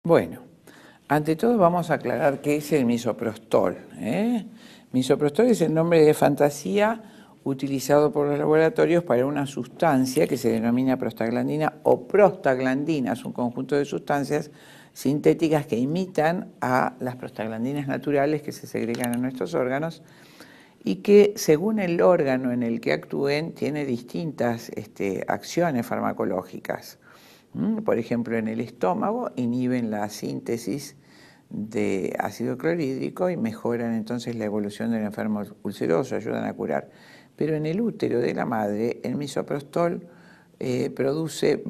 Bueno, ante todo vamos a aclarar qué es el misoprostol. Misoprostol es el nombre de fantasía utilizado por los laboratorios para una sustancia que se denomina prostaglandina o prostaglandina. Es un conjunto de sustancias sintéticas que imitan a las prostaglandinas naturales que se segregan en nuestros órganos y que, según el órgano en el que actúen, tiene distintas acciones farmacológicas. Por ejemplo, en el estómago inhiben la síntesis de ácido clorhídrico y mejoran entonces la evolución del enfermo ulceroso, ayudan a curar. Pero en el útero de la madre, el misoprostol produce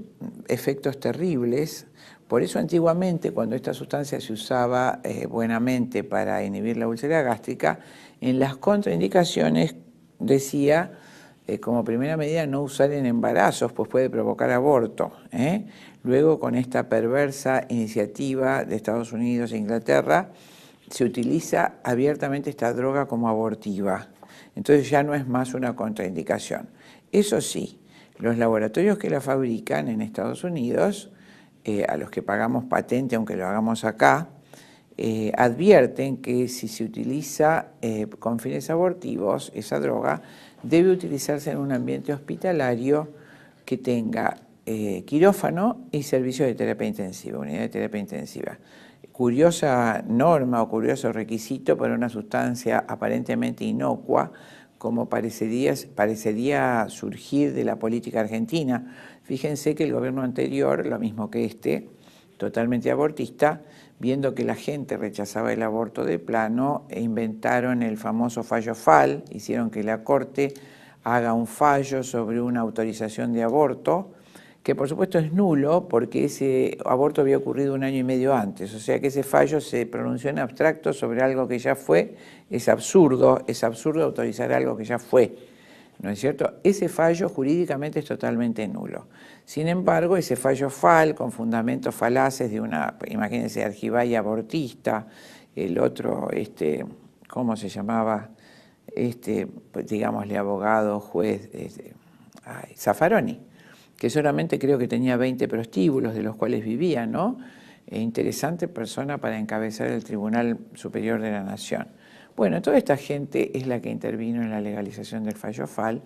efectos terribles. Por eso antiguamente, cuando esta sustancia se usaba buenamente para inhibir la úlcera gástrica, en las contraindicaciones decía, como primera medida, no usar en embarazos, pues puede provocar aborto. Luego, con esta perversa iniciativa de Estados Unidos e Inglaterra, se utiliza abiertamente esta droga como abortiva. Entonces ya no es más una contraindicación. Eso sí, los laboratorios que la fabrican en Estados Unidos, a los que pagamos patente aunque lo hagamos acá, advierten que si se utiliza con fines abortivos, esa droga debe utilizarse en un ambiente hospitalario que tenga quirófano y servicio de terapia intensiva, unidad de terapia intensiva. Curiosa norma o curioso requisito para una sustancia aparentemente inocua, como parecería surgir de la política argentina. Fíjense que el gobierno anterior, lo mismo que este, totalmente abortista, viendo que la gente rechazaba el aborto de plano, inventaron el famoso fallo FAL, hicieron que la Corte haga un fallo sobre una autorización de aborto, que por supuesto es nulo porque ese aborto había ocurrido 1 año y medio antes, o sea que ese fallo se pronunció en abstracto sobre algo que ya fue. Es absurdo autorizar algo que ya fue, ¿no es cierto? Ese fallo jurídicamente es totalmente nulo. Sin embargo, ese fallo FAL, con fundamentos falaces de una, imagínense, Argibay abortista, el otro, ¿cómo se llamaba? Pues, digámosle, abogado, juez, Zaffaroni, que solamente creo que tenía 20 prostíbulos, de los cuales vivía, ¿no? Interesante persona para encabezar el Tribunal Superior de la Nación. Bueno, toda esta gente es la que intervino en la legalización del fallo FAL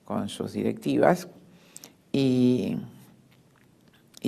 con sus directivas y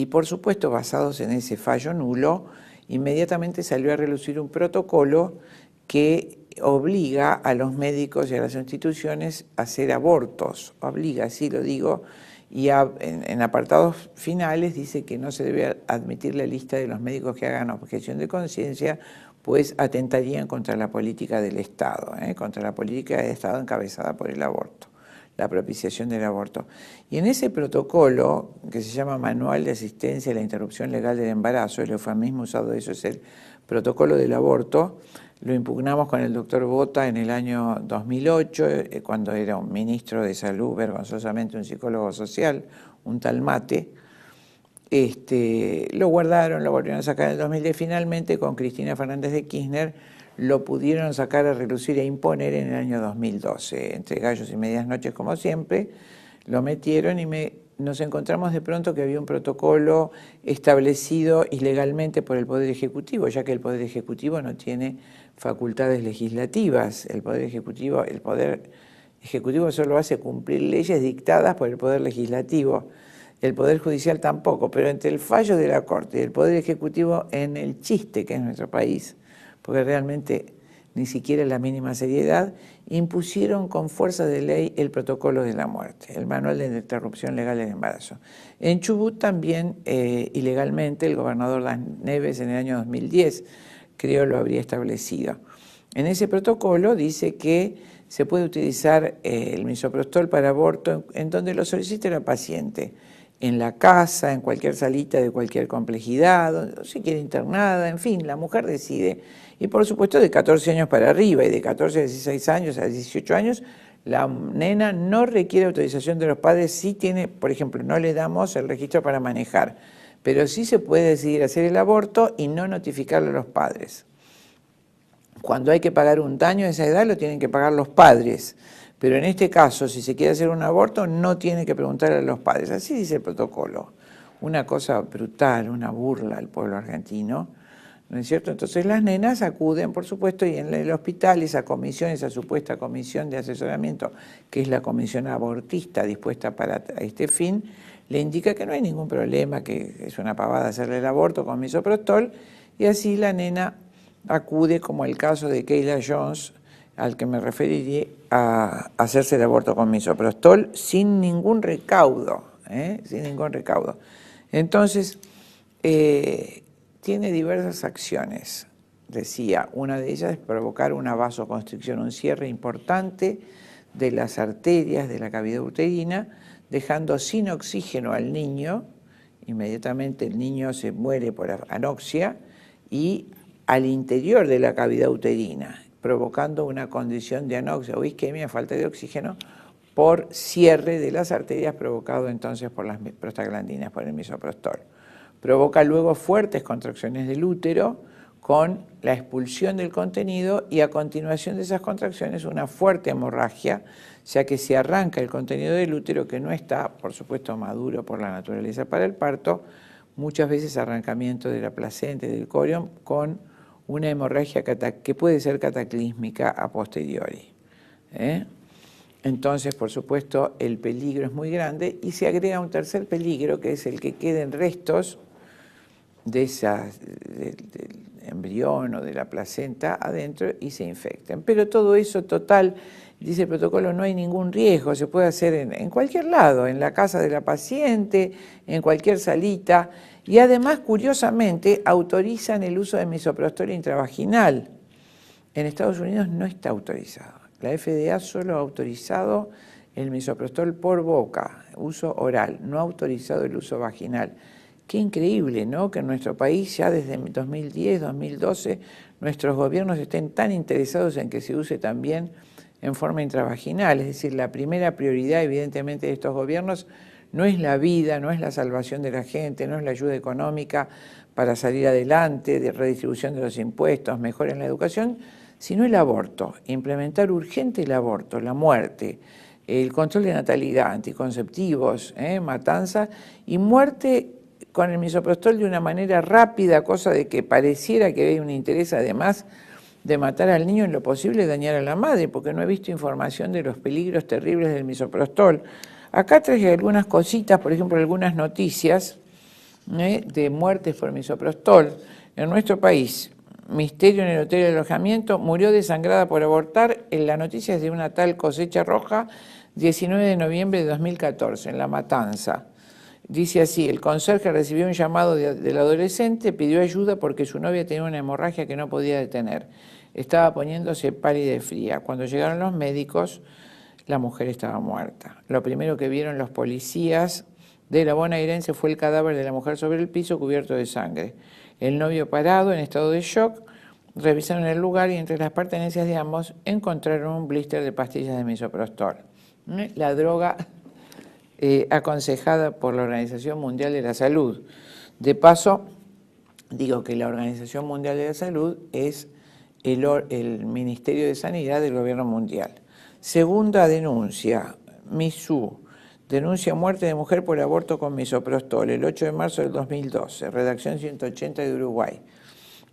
por supuesto, basados en ese fallo nulo, inmediatamente salió a relucir un protocolo que obliga a los médicos y a las instituciones a hacer abortos. Obliga, así lo digo, y en apartados finales dice que no se debe admitir la lista de los médicos que hagan objeción de conciencia, pues atentarían contra la política del Estado, contra la política del Estado encabezada por el aborto, la propiciación del aborto. Y en ese protocolo, que se llama Manual de Asistencia a la Interrupción Legal del Embarazo, el eufemismo usado de eso es el protocolo del aborto, lo impugnamos con el doctor Bota en el año 2008, cuando era un ministro de Salud, vergonzosamente un psicólogo social, un tal Mate. Lo guardaron, lo volvieron a sacar en el 2010. Finalmente, con Cristina Fernández de Kirchner, lo pudieron sacar a relucir e imponer en el año 2012. Entre gallos y medias noches, como siempre, lo metieron y nos encontramos de pronto que había un protocolo establecido ilegalmente por el Poder Ejecutivo, ya que el Poder Ejecutivo no tiene facultades legislativas. El Poder Ejecutivo solo hace cumplir leyes dictadas por el Poder Legislativo. El Poder Judicial tampoco, pero entre el fallo de la Corte y el Poder Ejecutivo, en el chiste que es nuestro país, porque realmente ni siquiera la mínima seriedad, impusieron con fuerza de ley el protocolo de la muerte, el manual de interrupción legal del embarazo. En Chubut también, ilegalmente, el gobernador Las Neves en el año 2010, creo, lo habría establecido. En ese protocolo dice que se puede utilizar el misoprostol para aborto en donde lo solicite la paciente, en la casa, en cualquier salita de cualquier complejidad, si quiere internada, en fin, la mujer decide. Y por supuesto de 14 años para arriba, y de 14 a 16 años a 18 años, la nena no requiere autorización de los padres si tiene, por ejemplo, no le damos el registro para manejar, pero sí se puede decidir hacer el aborto y no notificarle a los padres. Cuando hay que pagar un daño a esa edad, lo tienen que pagar los padres. Pero en este caso, si se quiere hacer un aborto, no tiene que preguntarle a los padres. Así dice el protocolo. una cosa brutal, una burla al pueblo argentino, ¿no es cierto? Entonces las nenas acuden, por supuesto, y en el hospital esa comisión, esa supuesta comisión de asesoramiento, que es la comisión abortista dispuesta para este fin, le indica que no hay ningún problema, que es una pavada hacerle el aborto con misoprostol, y así la nena acude, como el caso de Kayla Jones, al que me referiré, a hacerse el aborto con misoprostol sin ningún recaudo, sin ningún recaudo. Entonces, tiene diversas acciones. Decía, una de ellas es provocar una vasoconstricción, un cierre importante de las arterias de la cavidad uterina, dejando sin oxígeno al niño. Inmediatamente el niño se muere por anoxia y al interior de la cavidad uterina, provocando una condición de anoxia o isquemia, falta de oxígeno, por cierre de las arterias provocado entonces por las prostaglandinas, por el misoprostol. Provoca luego fuertes contracciones del útero con la expulsión del contenido y a continuación de esas contracciones una fuerte hemorragia, ya que se arranca el contenido del útero que no está, por supuesto, maduro por la naturaleza para el parto, muchas veces arrancamiento de la placenta y del corión con una hemorragia que puede ser cataclísmica a posteriori. Entonces, por supuesto, el peligro es muy grande y se agrega un tercer peligro, que es el que queden restos del embrión o de la placenta adentro y se infecten. Pero todo eso, total, dice el protocolo, no hay ningún riesgo, se puede hacer en cualquier lado, en la casa de la paciente, en cualquier salita, y además, curiosamente, autorizan el uso de misoprostol intravaginal. En Estados Unidos no está autorizado. La FDA solo ha autorizado el misoprostol por boca, uso oral, no ha autorizado el uso vaginal. Qué increíble, ¿no?, que en nuestro país ya desde 2010, 2012, nuestros gobiernos estén tan interesados en que se use también en forma intravaginal. Es decir, la primera prioridad, evidentemente, de estos gobiernos no es la vida, no es la salvación de la gente, no es la ayuda económica para salir adelante, de redistribución de los impuestos, mejora en la educación, sino el aborto, implementar urgente el aborto, la muerte, el control de natalidad, anticonceptivos, matanza y muerte con el misoprostol de una manera rápida, cosa de que pareciera que hay un interés además de matar al niño en lo posible, dañar a la madre, porque no he visto información de los peligros terribles del misoprostol. Acá traje algunas cositas, por ejemplo, algunas noticias de muertes por misoprostol. En nuestro país, misterio en el hotel de alojamiento, murió desangrada por abortar. En la noticia es de una tal Cosecha Roja, 19 de noviembre de 2014, en La Matanza. Dice así, el conserje recibió un llamado del adolescente, pidió ayuda porque su novia tenía una hemorragia que no podía detener. Estaba poniéndose pálida y fría. Cuando llegaron los médicos, la mujer estaba muerta. Lo primero que vieron los policías de la bonaerense fue el cadáver de la mujer sobre el piso cubierto de sangre. El novio parado, en estado de shock, revisaron el lugar y entre las pertenencias de ambos encontraron un blister de pastillas de misoprostol. La droga aconsejada por la Organización Mundial de la Salud. De paso, digo que la Organización Mundial de la Salud es el Ministerio de Sanidad del Gobierno Mundial. Segunda denuncia, Misú, denuncia muerte de mujer por aborto con misoprostol, el 8 de marzo del 2012, redacción 180 de Uruguay.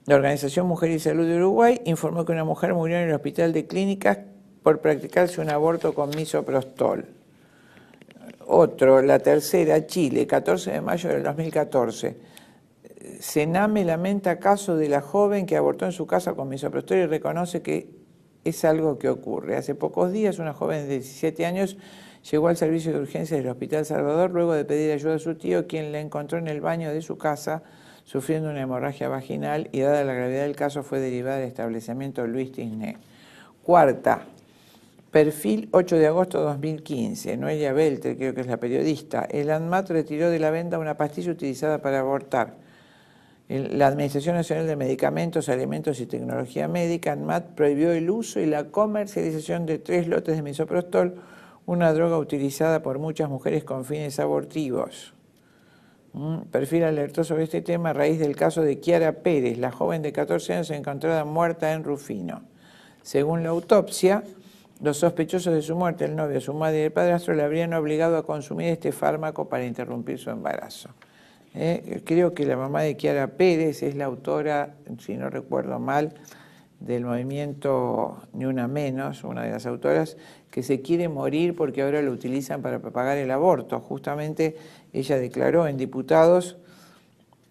La Organización Mujer y Salud de Uruguay informó que una mujer murió en el hospital de clínicas por practicarse un aborto con misoprostol. Otro, la tercera, Chile, 14 de mayo del 2014. Sename lamenta caso de la joven que abortó en su casa con misoprostol y reconoce que es algo que ocurre. Hace pocos días una joven de 17 años llegó al servicio de urgencias del Hospital Salvador luego de pedir ayuda a su tío, quien la encontró en el baño de su casa sufriendo una hemorragia vaginal y dada la gravedad del caso fue derivada al establecimiento Luis Tisné. Cuarta, perfil 8 de agosto de 2015, Noelia Belter, creo que es la periodista. El ANMAT retiró de la venta una pastilla utilizada para abortar. La Administración Nacional de Medicamentos, Alimentos y Tecnología Médica, ANMAT, prohibió el uso y la comercialización de 3 lotes de misoprostol, una droga utilizada por muchas mujeres con fines abortivos. Perfil alertó sobre este tema a raíz del caso de Kiara Pérez, la joven de 14 años encontrada muerta en Rufino. Según la autopsia, los sospechosos de su muerte, el novio, su madre y el padrastro, le habrían obligado a consumir este fármaco para interrumpir su embarazo. Creo que la mamá de Kiara Pérez es la autora, si no recuerdo mal, del movimiento Ni Una Menos, una de las autoras, que se quiere morir porque ahora lo utilizan para propagar el aborto. Justamente ella declaró en Diputados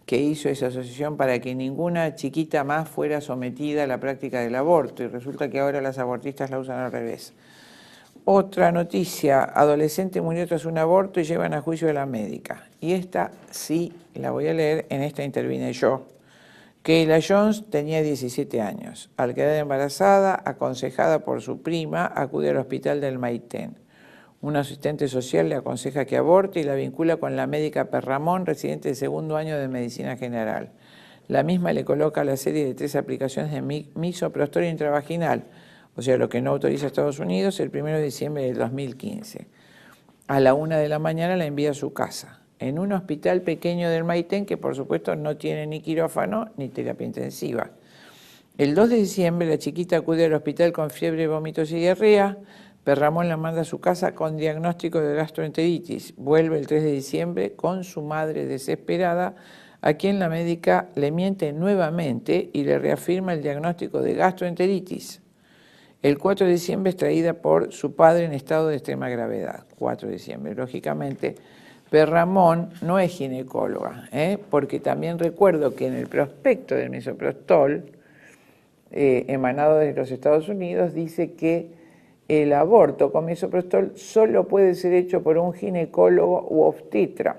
que hizo esa asociación para que ninguna chiquita más fuera sometida a la práctica del aborto, y resulta que ahora las abortistas la usan al revés. Otra noticia: adolescente murió tras un aborto y llevan a juicio a la médica. Y esta sí la voy a leer, en esta intervine yo. Kayla Jones tenía 17 años. Al quedar embarazada, aconsejada por su prima, acude al hospital del Maitén. Un asistente social le aconseja que aborte y la vincula con la médica Perramón, residente de segundo año de Medicina General. La misma le coloca la serie de 3 aplicaciones de misoprostol intravaginal, o sea, lo que no autoriza Estados Unidos, el 1 de diciembre del 2015. A la 1 de la mañana la envía a su casa, en un hospital pequeño del Maitén, que por supuesto no tiene ni quirófano ni terapia intensiva. El 2 de diciembre la chiquita acude al hospital con fiebre, vómitos y diarrea. Perramón la manda a su casa con diagnóstico de gastroenteritis. Vuelve el 3 de diciembre con su madre desesperada, a quien la médica le miente nuevamente y le reafirma el diagnóstico de gastroenteritis. El 4 de diciembre es traída por su padre en estado de extrema gravedad. 4 de diciembre. Lógicamente, Perramón no es ginecóloga, porque también recuerdo que en el prospecto del misoprostol, emanado de los Estados Unidos, dice que el aborto con misoprostol solo puede ser hecho por un ginecólogo u obstetra.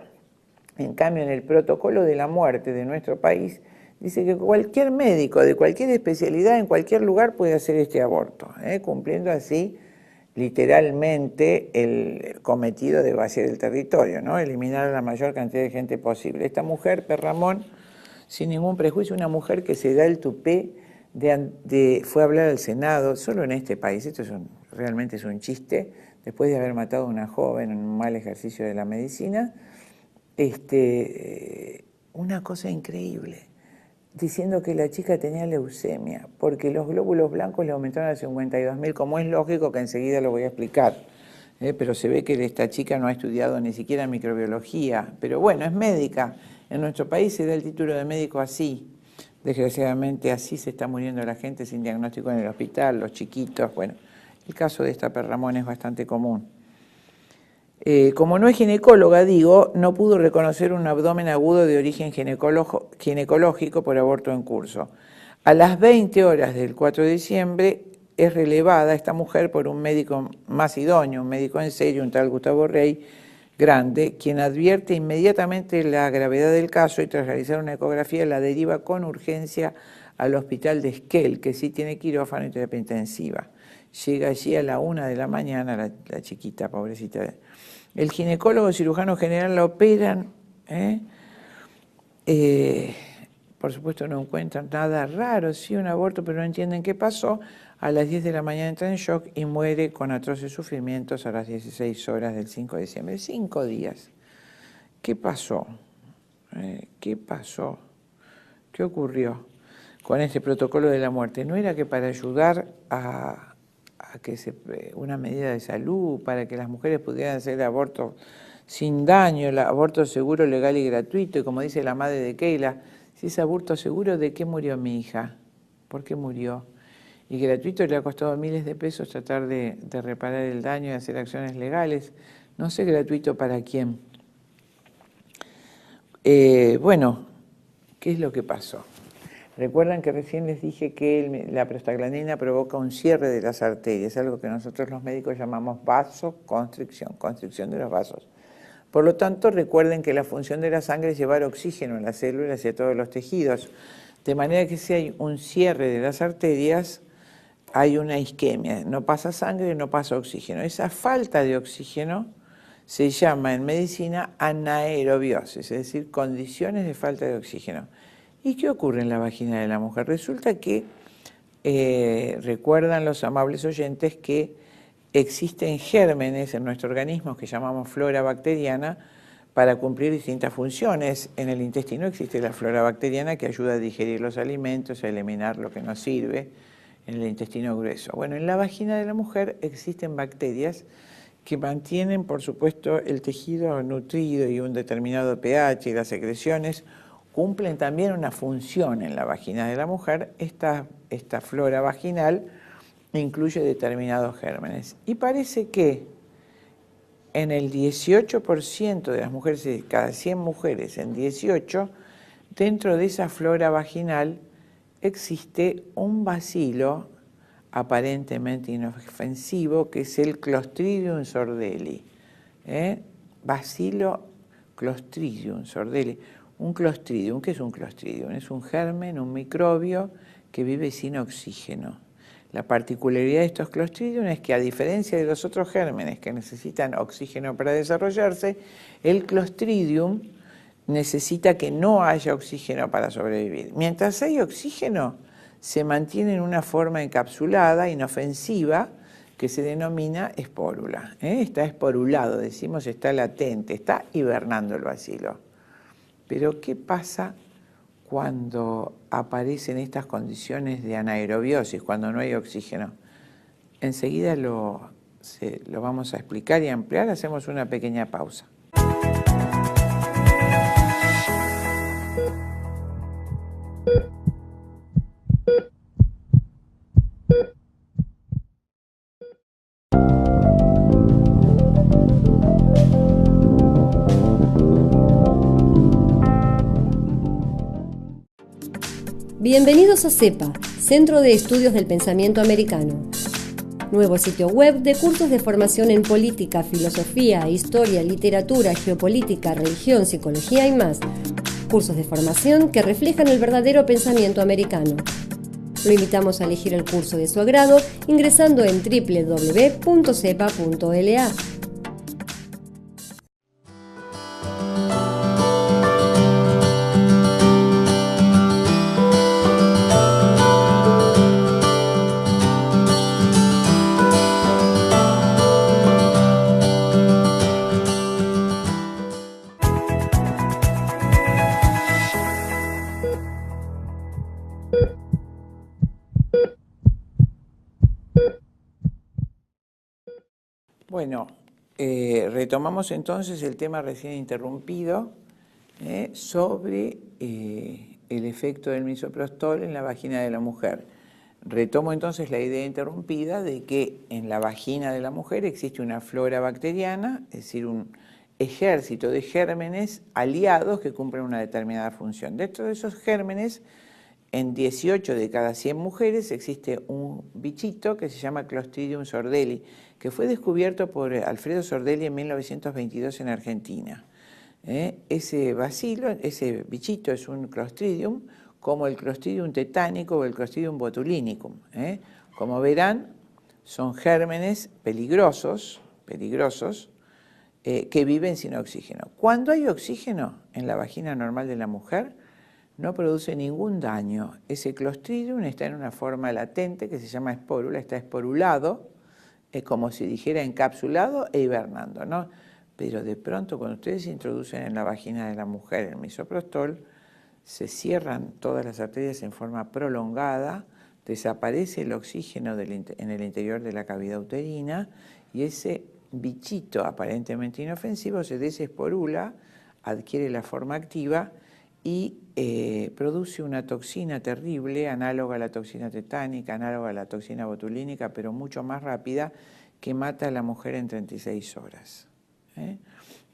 En cambio, en el protocolo de la muerte de nuestro país, dice que cualquier médico de cualquier especialidad en cualquier lugar puede hacer este aborto, cumpliendo así literalmente el cometido de vaciar el territorio, ¿no? Eliminar a la mayor cantidad de gente posible. Esta mujer, Perramón, sin ningún prejuicio, una mujer que se da el tupé fue a hablar al Senado, solo en este país, esto realmente es un chiste, después de haber matado a una joven en un mal ejercicio de la medicina, una cosa increíble, diciendo que la chica tenía leucemia, porque los glóbulos blancos le aumentaron a 52.000, como es lógico, que enseguida lo voy a explicar. Pero se ve que esta chica no ha estudiado ni siquiera microbiología, pero bueno, es médica. En nuestro país se da el título de médico así. Desgraciadamente así se está muriendo la gente sin diagnóstico en el hospital, los chiquitos. Bueno, el caso de esta Perramón es bastante común. Como no es ginecóloga, digo, no pudo reconocer un abdomen agudo de origen ginecológico por aborto en curso. A las 20 horas del 4 de diciembre es relevada esta mujer por un médico más idóneo, un médico en serio, un tal Gustavo Rey Grande, quien advierte inmediatamente la gravedad del caso y tras realizar una ecografía la deriva con urgencia al hospital de Esquel, que sí tiene quirófano y terapia intensiva. Llega allí a la 1 de la mañana, la chiquita, pobrecita. El ginecólogo cirujano general la operan, por supuesto no encuentran nada raro, sí un aborto, pero no entienden qué pasó. A las 10 de la mañana entra en shock y muere con atroces sufrimientos a las 16 horas del 5 de diciembre. 5 días. ¿Qué pasó? ¿Qué pasó? ¿Qué ocurrió con este protocolo de la muerte? ¿No era que para ayudar a que una medida de salud, para que las mujeres pudieran hacer aborto sin daño, el aborto seguro, legal y gratuito? Y como dice la madre de Kayla, si es aborto seguro, ¿de qué murió mi hija? ¿Por qué murió? Y gratuito le ha costado miles de pesos tratar de reparar el daño y hacer acciones legales. No sé gratuito para quién. Bueno, ¿qué es lo que pasó? Recuerdan que recién les dije que la prostaglandina provoca un cierre de las arterias, algo que nosotros los médicos llamamos vasoconstricción, constricción de los vasos. Por lo tanto, recuerden que la función de la sangre es llevar oxígeno a las células y a todos los tejidos. De manera que si hay un cierre de las arterias, hay una isquemia, no pasa sangre, no pasa oxígeno. Esa falta de oxígeno se llama en medicina anaerobiosis, es decir, condiciones de falta de oxígeno. ¿Y qué ocurre en la vagina de la mujer? Resulta que, recuerdan los amables oyentes, que existen gérmenes en nuestro organismo que llamamos flora bacteriana para cumplir distintas funciones. En el intestino existe la flora bacteriana que ayuda a digerir los alimentos, a eliminar lo que nos sirve en el intestino grueso. Bueno, en la vagina de la mujer existen bacterias que mantienen, por supuesto, el tejido nutrido y un determinado pH y las secreciones, cumplen también una función en la vagina de la mujer. Esta flora vaginal incluye determinados gérmenes. Y parece que en el 18% de las mujeres, de cada 100 mujeres, en 18, dentro de esa flora vaginal existe un bacilo aparentemente inofensivo, que es el Clostridium sordelli. Bacilo Clostridium sordelli. Un Clostridium, ¿qué es un Clostridium? Es un germen, un microbio que vive sin oxígeno. La particularidad de estos Clostridium es que, a diferencia de los otros gérmenes que necesitan oxígeno para desarrollarse, el Clostridium necesita que no haya oxígeno para sobrevivir. Mientras hay oxígeno, se mantiene en una forma encapsulada, inofensiva, que se denomina esporula. Está esporulado, decimos, está latente, está hibernando el bacilo. Pero ¿qué pasa cuando aparecen estas condiciones de anaerobiosis, cuando no hay oxígeno? Enseguida lo vamos a explicar y ampliar. Hacemos una pequeña pausa. Bienvenidos a CEPA, Centro de Estudios del Pensamiento Americano. Nuevo sitio web de cursos de formación en política, filosofía, historia, literatura, geopolítica, religión, psicología y más. Cursos de formación que reflejan el verdadero pensamiento americano. Lo invitamos a elegir el curso de su agrado ingresando en www.cepa.la. Bueno, retomamos entonces el tema recién interrumpido sobre el efecto del misoprostol en la vagina de la mujer. Retomo entonces la idea interrumpida de que en la vagina de la mujer existe una flora bacteriana, es decir, un ejército de gérmenes aliados que cumplen una determinada función. Dentro de esos gérmenes, en 18 de cada 100 mujeres existe un bichito que se llama Clostridium sordelli, que fue descubierto por Alfredo Sordelli en 1922 en Argentina. Ese bacilo, ese bichito es un Clostridium, como el Clostridium tetánico o el Clostridium botulinicum. Como verán, son gérmenes peligrosos, que viven sin oxígeno. Cuando hay oxígeno en la vagina normal de la mujer, no produce ningún daño. Ese Clostridium está en una forma latente que se llama esporula, está esporulado, es como si dijera encapsulado e hibernando, ¿no? Pero de pronto, cuando ustedes introducen en la vagina de la mujer el misoprostol, se cierran todas las arterias en forma prolongada, desaparece el oxígeno en el interior de la cavidad uterina y ese bichito aparentemente inofensivo se desesporula, adquiere la forma activa y produce una toxina terrible, análoga a la toxina tetánica, análoga a la toxina botulínica, pero mucho más rápida, que mata a la mujer en 36 horas.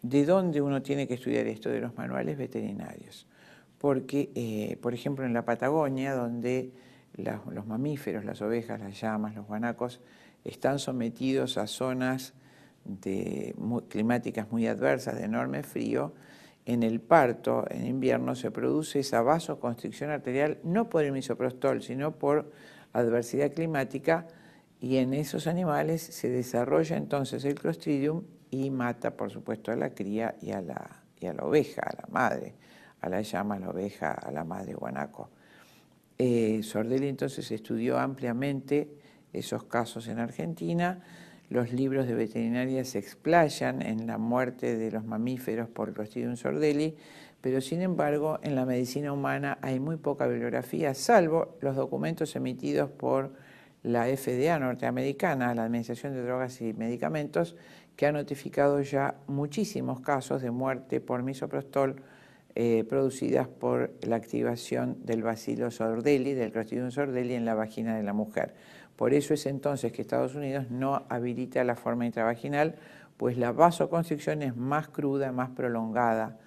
¿De dónde uno tiene que estudiar esto? De los manuales veterinarios. Porque, por ejemplo, en la Patagonia, donde los mamíferos, las ovejas, las llamas, los guanacos, están sometidos a zonas climáticas muy adversas, de enorme frío, en el parto, en invierno, se produce esa vasoconstricción arterial no por el misoprostol, sino por adversidad climática, y en esos animales se desarrolla entonces el Clostridium y mata, por supuesto, a la cría y a la oveja, a la madre, a la llama, a la oveja, a la madre guanaco. Sordelli entonces estudió ampliamente esos casos en Argentina. Los libros de veterinaria se explayan en la muerte de los mamíferos por Clostridium sordelli, pero sin embargo en la medicina humana hay muy poca bibliografía, salvo los documentos emitidos por la FDA norteamericana, la Administración de Drogas y Medicamentos, que ha notificado ya muchísimos casos de muerte por misoprostol producidas por la activación del bacilo sordelli, del Clostridium sordelli en la vagina de la mujer. Por eso es entonces que Estados Unidos no habilita la forma intravaginal, pues la vasoconstricción es más cruda, más prolongada,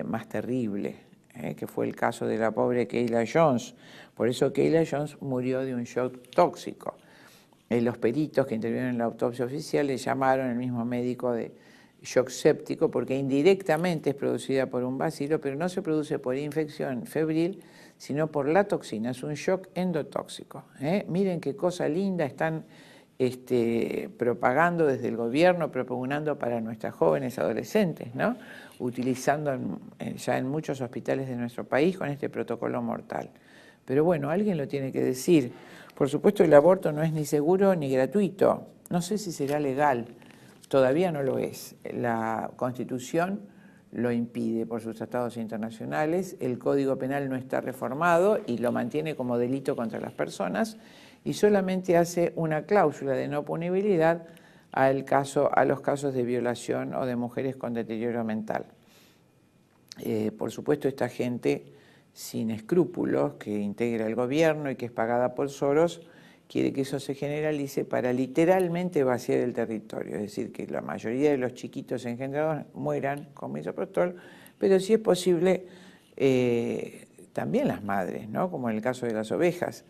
más terrible, que fue el caso de la pobre Kayla Jones. Por eso Kayla Jones murió de un shock tóxico. Los peritos que intervinieron en la autopsia oficial le llamaron el mismo médico de shock séptico porque indirectamente es producida por un bacilo, pero no se produce por infección febril, sino por la toxina. Es un shock endotóxico. Miren qué cosa linda están propagando desde el gobierno, propugnando para nuestras jóvenes adolescentes, ¿no? Utilizando ya en muchos hospitales de nuestro país con este protocolo mortal. Pero bueno, alguien lo tiene que decir. Por supuesto, el aborto no es ni seguro ni gratuito. No sé si será legal. Todavía no lo es. La Constitución lo impide por sus tratados internacionales. El Código Penal no está reformado y lo mantiene como delito contra las personas y solamente hace una cláusula de no punibilidad a los casos de violación o de mujeres con deterioro mental. Por supuesto, esta gente sin escrúpulos que integra el gobierno y que es pagada por Soros, quiere que eso se generalice para literalmente vaciar el territorio, es decir, que la mayoría de los chiquitos engendrados mueran con misoprostol, pero si es posible también las madres, ¿no? Como en el caso de las ovejas.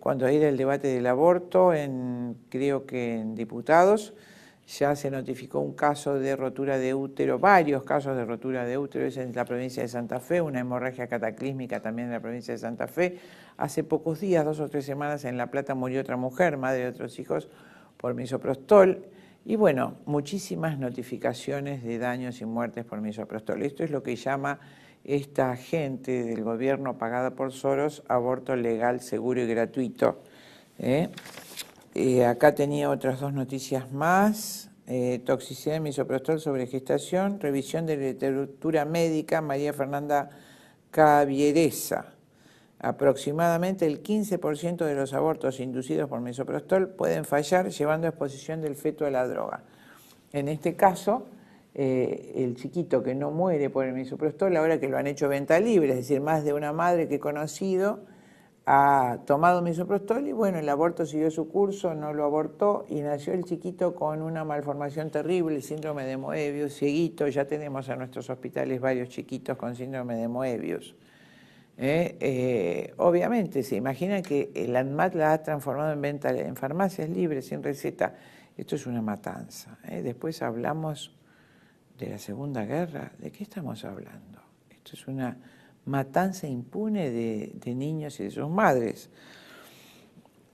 Cuando era el debate del aborto, creo que en diputados, ya se notificó un caso de rotura de útero, varios casos de rotura de útero, es en la provincia de Santa Fe, una hemorragia cataclísmica también en la provincia de Santa Fe. Hace pocos días, 2 o 3 semanas, en La Plata murió otra mujer, madre de otros hijos, por misoprostol. Y bueno, muchísimas notificaciones de daños y muertes por misoprostol. Esto es lo que llama esta gente del gobierno pagada por Soros aborto legal, seguro y gratuito. Acá tenía otras 2 noticias más. Toxicidad de misoprostol sobre gestación, revisión de literatura médica, María Fernanda Cavieresa. Aproximadamente el 15% de los abortos inducidos por misoprostol pueden fallar llevando a exposición del feto a la droga. En este caso, el chiquito que no muere por el misoprostol, ahora que lo han hecho venta libre, es decir, más de una madre que he conocido ha tomado misoprostol y bueno, el aborto siguió su curso, no lo abortó y nació el chiquito con una malformación terrible, el síndrome de Moebius, cieguito. Ya tenemos en nuestros hospitales varios chiquitos con síndrome de Moebius. Obviamente, se imagina que el ANMAT la ha transformado en venta en farmacias libres, sin receta. Esto es una matanza. Después hablamos de la Segunda Guerra. ¿De qué estamos hablando? Esto es una matanza impune de niños y de sus madres.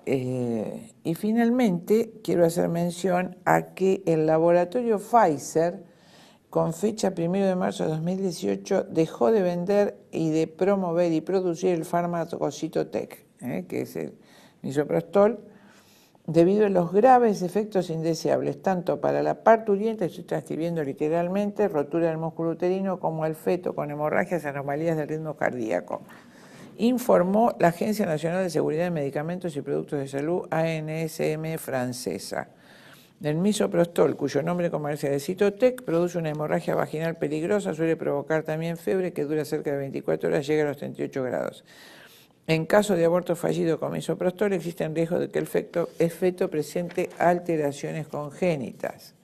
Y finalmente quiero hacer mención a que el laboratorio Pfizer, con fecha 1 de marzo de 2018, dejó de vender y de promover y producir el fármaco Cytotec, que es el misoprostol, debido a los graves efectos indeseables, tanto para la parturienta, estoy transcribiendo literalmente, rotura del músculo uterino, como al feto con hemorragias, anomalías del ritmo cardíaco. Informó la Agencia Nacional de Seguridad de Medicamentos y Productos de Salud, ANSM francesa. El misoprostol, cuyo nombre comercial es Cytotec, produce una hemorragia vaginal peligrosa, suele provocar también fiebre que dura cerca de 24 horas, llega a los 38 grados. En caso de aborto fallido con misoprostol, existe el riesgo de que el feto presente alteraciones congénitas.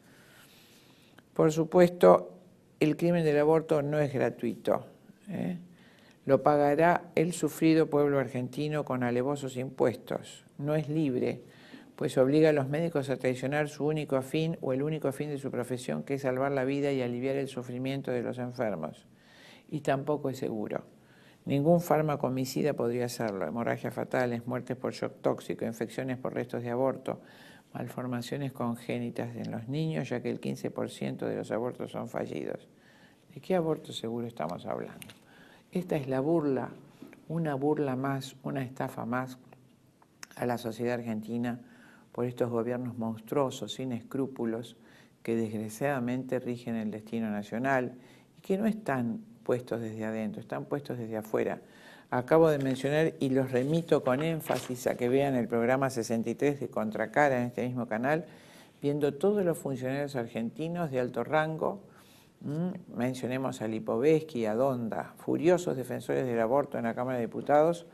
Por supuesto, el crimen del aborto no es gratuito. Lo pagará el sufrido pueblo argentino con alevosos impuestos. No es libre, pues obliga a los médicos a traicionar su único fin o el único fin de su profesión, que es salvar la vida y aliviar el sufrimiento de los enfermos. Y tampoco es seguro. Ningún fármaco homicida podría hacerlo. Hemorragias fatales, muertes por shock tóxico, infecciones por restos de aborto, malformaciones congénitas en los niños, ya que el 15% de los abortos son fallidos. ¿De qué aborto seguro estamos hablando? Esta es la burla, una burla más, una estafa más a la sociedad argentina por estos gobiernos monstruosos, sin escrúpulos, que desgraciadamente rigen el destino nacional y que no están puestos desde adentro, están puestos desde afuera. acabo de mencionar y los remito con énfasis a que vean el programa 63 de Contracara en este mismo canal, viendo todos los funcionarios argentinos de alto rango. Mencionemos a Lipovetsky, a Donda, furiosos defensores del aborto en la Cámara de Diputados,